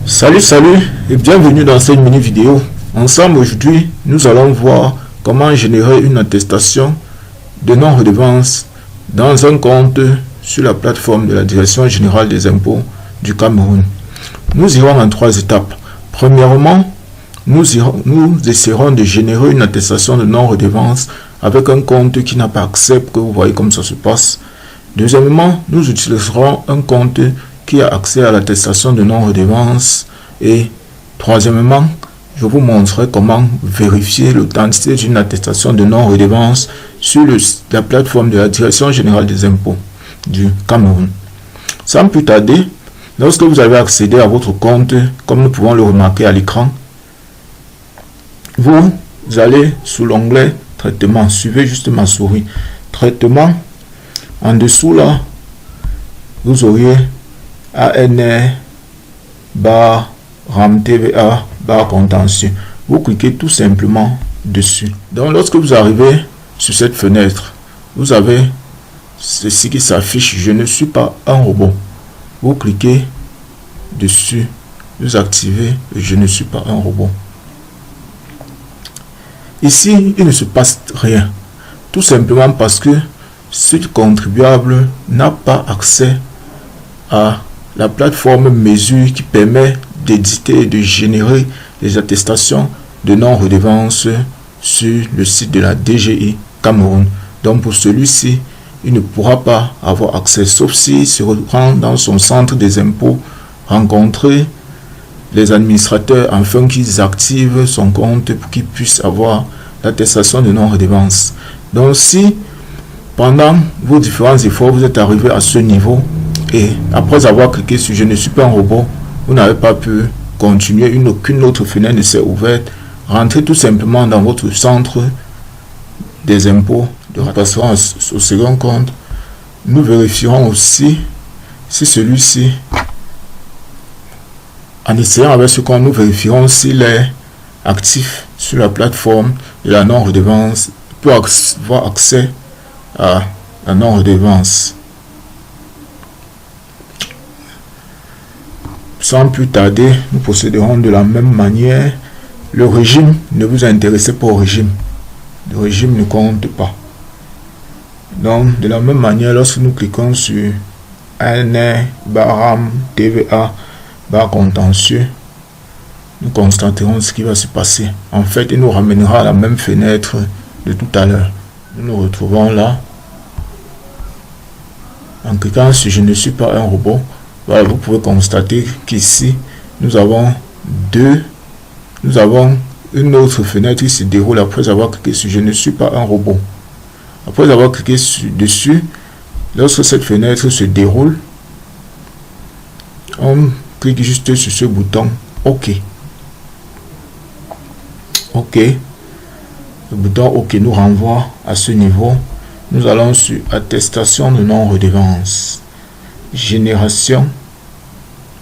Salut et bienvenue dans cette mini vidéo. Ensemble aujourd'hui, nous allons voir comment générer une attestation de non-redevance dans un compte sur la plateforme de la Direction générale des impôts du Cameroun. Nous irons en 3 étapes. Premièrement, nous essaierons de générer une attestation de non-redevance avec un compte qui n'a pas accès, que vous voyez comme ça se passe. Deuxièmement, nous utiliserons un compte qui a accès à l'attestation de non-redevance. Et troisièmement, je vous montrerai comment vérifier l'authenticité d'une attestation de non-redevance sur la plateforme de la Direction générale des impôts du Cameroun. Sans plus tarder, lorsque vous avez accédé à votre compte, comme nous pouvons le remarquer à l'écran, vous allez sous l'onglet Traitement. Suivez juste ma souris. Traitement. En dessous là, vous auriez ANR barre RAM TVA barre contentieux. Vous cliquez tout simplement dessus. Donc lorsque vous arrivez sur cette fenêtre, vous avez ceci qui s'affiche: je ne suis pas un robot. Vous cliquez dessus, vous activez je ne suis pas un robot. Ici, il ne se passe rien, tout simplement parce que ce contribuable n'a pas accès à la plateforme Mesure qui permet d'éditer et de générer les attestations de non-redevance sur le site de la DGI Cameroun. Donc pour celui-ci, il ne pourra pas avoir accès, sauf s'il se rend dans son centre des impôts, rencontrer les administrateurs afin qu'ils activent son compte pour qu'il puisse avoir l'attestation de non-redevance. Donc si pendant vos différents efforts, vous êtes arrivé à ce niveau et après avoir cliqué sur je ne suis pas un robot, vous n'avez pas pu continuer, aucune autre fenêtre ne s'est ouverte, rentrez tout simplement dans votre centre des impôts de rattachement au second compte. Nous vérifierons aussi si celui-ci, en essayant avec ce compte, nous vérifierons s'il est actif sur la plateforme de la non-redevance, pour avoir accès à la non-redevance. Sans plus tarder, nous procéderons de la même manière. Le régime, ne vous intéressez pas au régime. Le régime ne compte pas. Donc, de la même manière, lorsque nous cliquons sur ANR barram TVA barre contentieux, nous constaterons ce qui va se passer. En fait, il nous ramènera à la même fenêtre de tout à l'heure. Nous nous retrouvons là. En cliquant sur je ne suis pas un robot, voilà, vous pouvez constater qu'ici, nous avons une autre fenêtre qui se déroule après avoir cliqué sur je ne suis pas un robot. Après avoir cliqué dessus, lorsque cette fenêtre se déroule, on clique juste sur ce bouton OK. OK. Le bouton OK nous renvoie à ce niveau. Nous allons sur attestation de non-redevance. Génération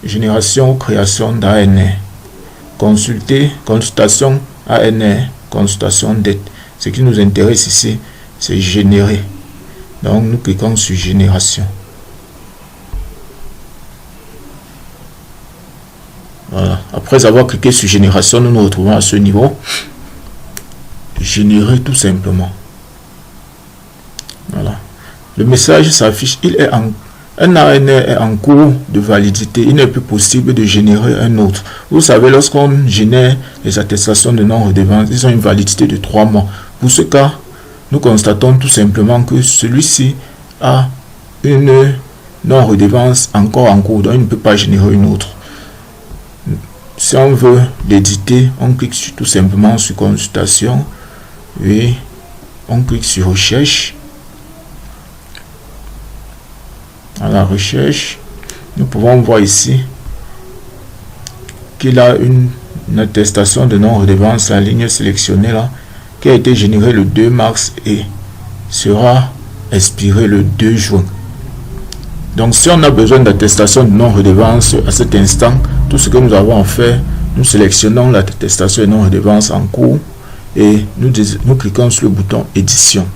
ou création d'ANR. Consultation ANR, consultation dette. Ce qui nous intéresse ici, c'est générer. Donc nous cliquons sur génération. Voilà. Après avoir cliqué sur génération, nous nous retrouvons à ce niveau. Générer tout simplement. Voilà. Le message s'affiche, un ANR est en cours de validité. Il n'est plus possible de générer un autre. Vous savez, lorsqu'on génère les attestations de non-redevance, ils ont une validité de 3 mois. Pour ce cas, nous constatons tout simplement que celui-ci a une non-redevance encore en cours, donc il ne peut pas générer une autre. Si on veut l'éditer, on clique tout simplement sur consultation et on clique sur recherche. À la recherche, nous pouvons voir ici qu'il a une attestation de non-redevance, la ligne sélectionnée là, qui a été générée le 2 mars et sera expirée le 2 juin. Donc si on a besoin d'attestation de non-redevance à cet instant, tout ce que nous avons à faire, nous sélectionnons l'attestation de non-redevance en cours et nous cliquons sur le bouton édition.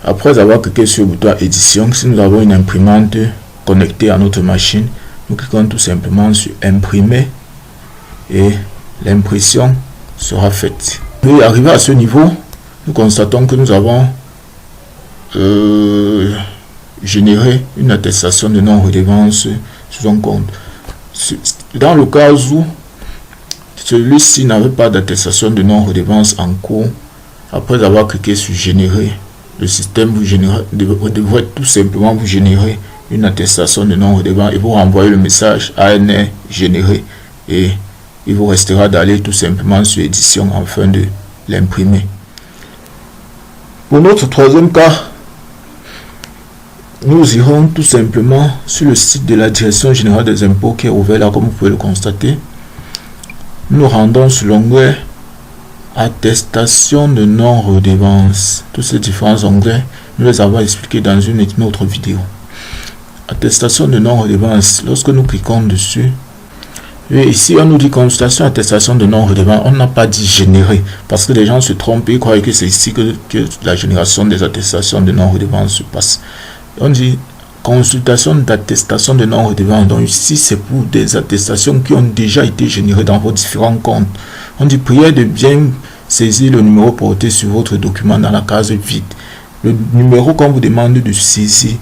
Après avoir cliqué sur le bouton édition, si nous avons une imprimante connecté à notre machine. Nous cliquons tout simplement sur imprimer et l'impression sera faite. Et arrivé à ce niveau, nous constatons que nous avons généré une attestation de non-redevance sur un compte. Dans le cas où celui-ci n'avait pas d'attestation de non-redevance en cours, après avoir cliqué sur générer, le système devrait tout simplement vous générer une attestation de non-redevance et vous renvoyer le message ANR généré, et il vous restera d'aller tout simplement sur édition afin de l'imprimer. Pour notre troisième cas, nous irons tout simplement sur le site de la Direction Générale des Impôts qui est ouvert là, comme vous pouvez le constater. Nous rendons sur l'onglet attestation de non-redevance. Tous ces différents onglets, nous les avons expliqués dans une autre vidéo. Attestation de non-redevance, lorsque nous cliquons dessus, et ici on nous dit consultation attestation de non-redevance, on n'a pas dit générer, parce que les gens se trompent et croient que c'est ici que la génération des attestations de non-redevance se passe. On dit consultation d'attestation de non-redevance, donc ici c'est pour des attestations qui ont déjà été générées dans vos différents comptes. On dit prière de bien saisir le numéro porté sur votre document dans la case vide. Le numéro qu'on vous demande de saisir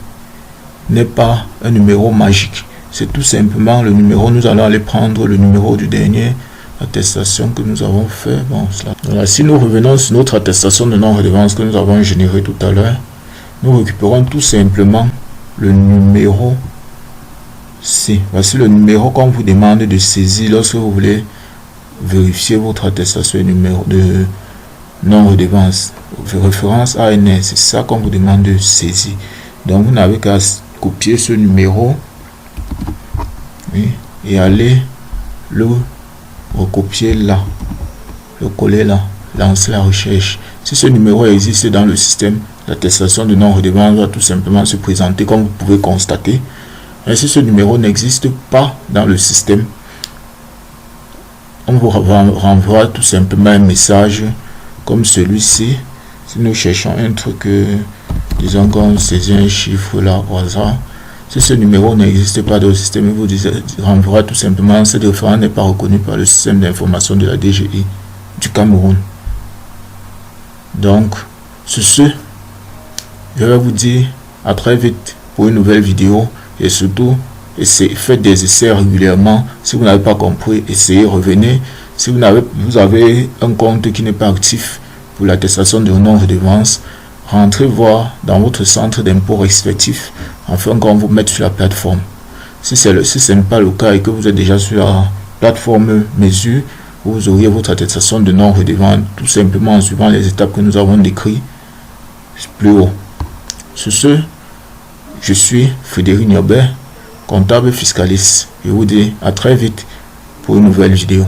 n'est pas un numéro magique, c'est tout simplement le numéro. Nous allons aller prendre le numéro du dernier attestation que nous avons fait. Bon, voilà. Si nous revenons sur notre attestation de non-redevance que nous avons générée tout à l'heure, nous récupérons tout simplement le numéro C. Voici le numéro qu'on vous demande de saisir lorsque vous voulez vérifier votre attestation numéro de non-redevance. Référence ANR, c'est ça qu'on vous demande de saisir. Donc vous n'avez qu'à copier ce numéro, oui, et aller le recopier là, le coller là, lancer la recherche. Si ce numéro existe dans le système, l'attestation de non-redevance va tout simplement se présenter comme vous pouvez constater. Et si ce numéro n'existe pas dans le système, on vous renvoie tout simplement un message comme celui-ci. Si nous cherchons un truc, disons qu'on saisit un chiffre là au hasard, si ce numéro n'existe pas dans le système, il vous renvoie tout simplement cette référence n'est pas reconnue par le système d'information de la DGI du Cameroun. Donc, sur ce, je vais vous dire à très vite pour une nouvelle vidéo, et surtout faites des essais régulièrement. Si vous n'avez pas compris, essayez, revenez. Si vous avez un compte qui n'est pas actif pour l'attestation de non-redevance, rentrez voir dans votre centre d'impôt respectif afin qu'on vous mette sur la plateforme. Si ce n'est pas le cas et que vous êtes déjà sur la plateforme mesure, vous auriez votre attestation de non-redevance tout simplement en suivant les étapes que nous avons décrites plus haut. Sur ce, je suis Frédéric Niobert, comptable fiscaliste. Je vous dis à très vite pour une nouvelle vidéo.